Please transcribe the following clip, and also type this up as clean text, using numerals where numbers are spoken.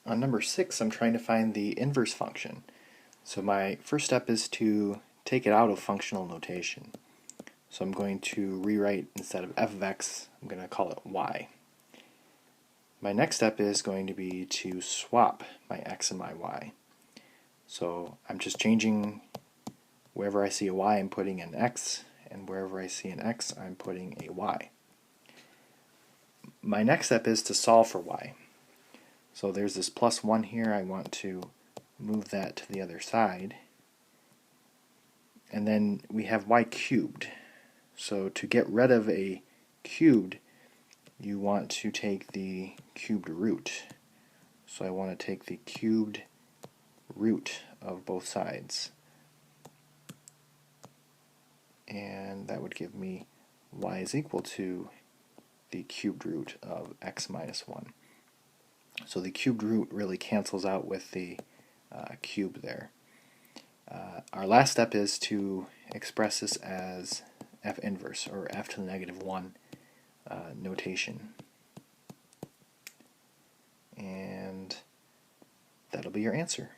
On number 6, I'm trying to find the inverse function. So my first step is to take it out of functional notation. So I'm going to rewrite, instead of f of x, I'm going to call it y. My next step is going to be to swap my x and my y. So I'm just changing, wherever I see a y I'm putting an x, and wherever I see an x I'm putting a y. My next step is to solve for y. So there's this plus 1 here, I want to move that to the other side. And then we have y cubed. So to get rid of a cubed, you want to take the cubed root. So I want to take the cubed root of both sides. And that would give me y is equal to the cubed root of x minus 1. So the cubed root really cancels out with the cube there. Our last step is to express this as f inverse, or f to the negative 1 notation. And that'll be your answer.